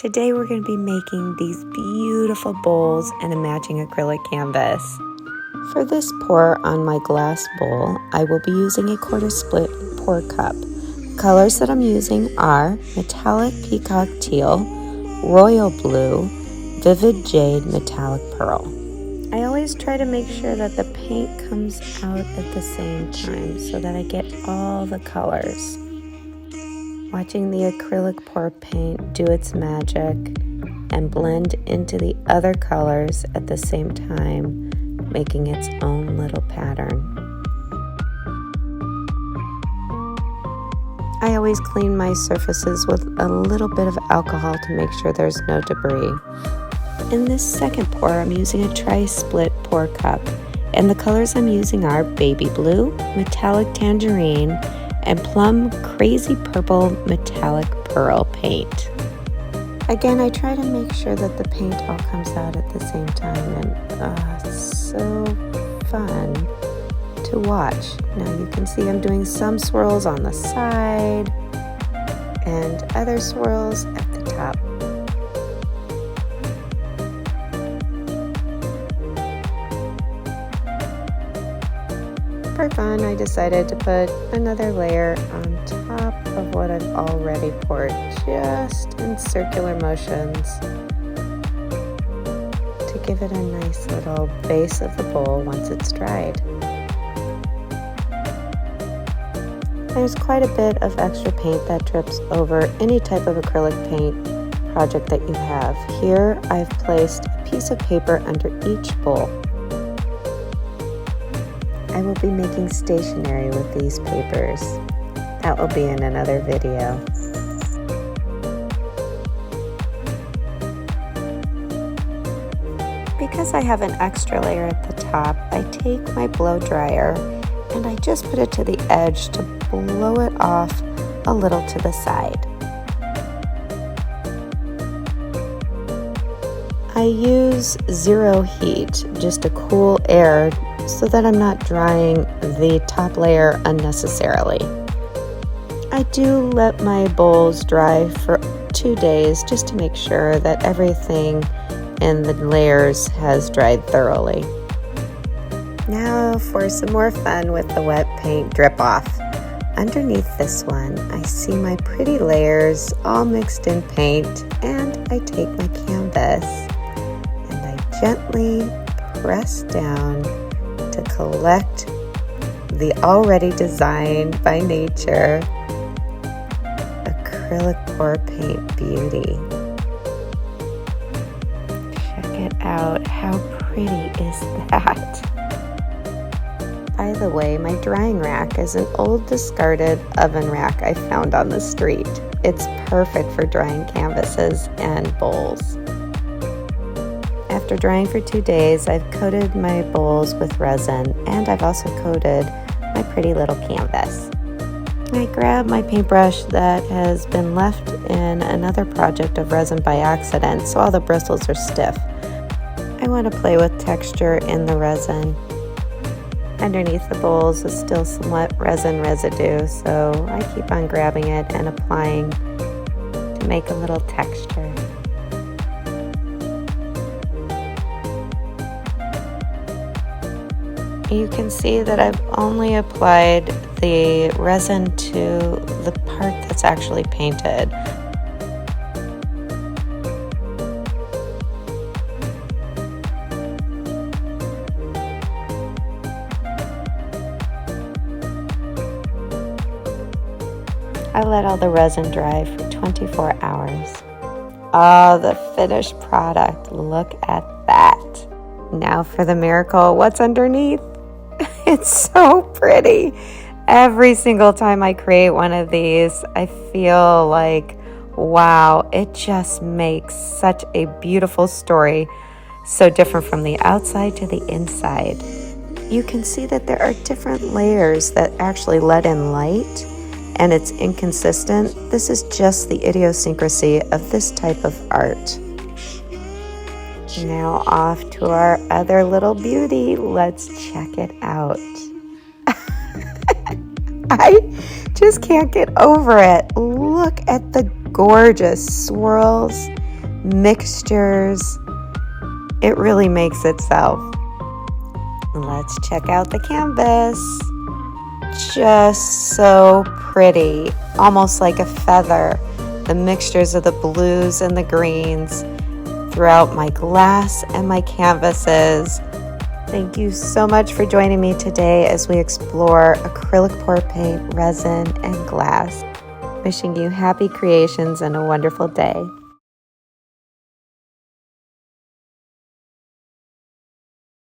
Today we're going to be making these beautiful bowls and a matching acrylic canvas. For this pour on my glass bowl, I will be using a quarter split pour cup. The colors that I'm using are metallic peacock teal, royal blue, vivid jade, metallic pearl. I always try to make sure that the paint comes out at the same time so that I get all the colors. Watching the acrylic pour paint do its magic and blend into the other colors at the same time, making its own little pattern. I always clean my surfaces with a little bit of alcohol to make sure there's no debris. In this second pour, I'm using a tri-split pour cup, and the colors I'm using are baby blue, metallic tangerine, and plum crazy purple metallic pearl paint. Again, I try to make sure that the paint all comes out at the same time, and it's so fun to watch. Now you can see I'm doing some swirls on the side and other swirls at the top. For fun, I decided to put another layer on top of what I've already poured, just in circular motions, to give it a nice little base of the bowl once it's dried. There's quite a bit of extra paint that drips over any type of acrylic paint project that you have. Here, I've placed a piece of paper under each bowl. I will be making stationery with these papers. That will be in another video. Because I have an extra layer at the top, I take my blow dryer and I just put it to the edge to blow it off a little to the side. I use zero heat, just to cool air, so that I'm not drying the top layer unnecessarily. I do let my bowls dry for 2 days just to make sure that everything in the layers has dried thoroughly. Now for some more fun with the wet paint drip off. Underneath this one, I see my pretty layers all mixed in paint, and I take my canvas and I gently press down to collect the already designed by nature acrylic pour paint beauty. Check it out, how pretty is that? By the way, my drying rack is an old discarded oven rack I found on the street. It's perfect for drying canvases and bowls. After drying for 2 days, I've coated my bowls with resin, and I've also coated my pretty little canvas. I grab my paintbrush that has been left in another project of resin by accident, so all the bristles are stiff. I want to play with texture in the resin. Underneath the bowls is still somewhat resin residue, so I keep on grabbing it and applying to make a little texture. You can see that I've only applied the resin to the part that's actually painted. I let all the resin dry for 24 hours. Oh, the finished product. Look at that. Now for the miracle, what's underneath? It's so pretty. Every single time I create one of these, I feel like, wow, it just makes such a beautiful story, so different from the outside to the inside. You can see that there are different layers that actually let in light, and it's inconsistent. This is just the idiosyncrasy of this type of art. Now off to our other little beauty. Let's check it out. I just can't get over it. Look at the gorgeous swirls mixtures. It really makes itself. Let's check out the canvas. Just so pretty, almost like a feather. The mixtures of the blues and the greens throughout my glass and my canvases. Thank you so much for joining me today as we explore acrylic pour paint, resin, and glass. Wishing you happy creations and a wonderful day.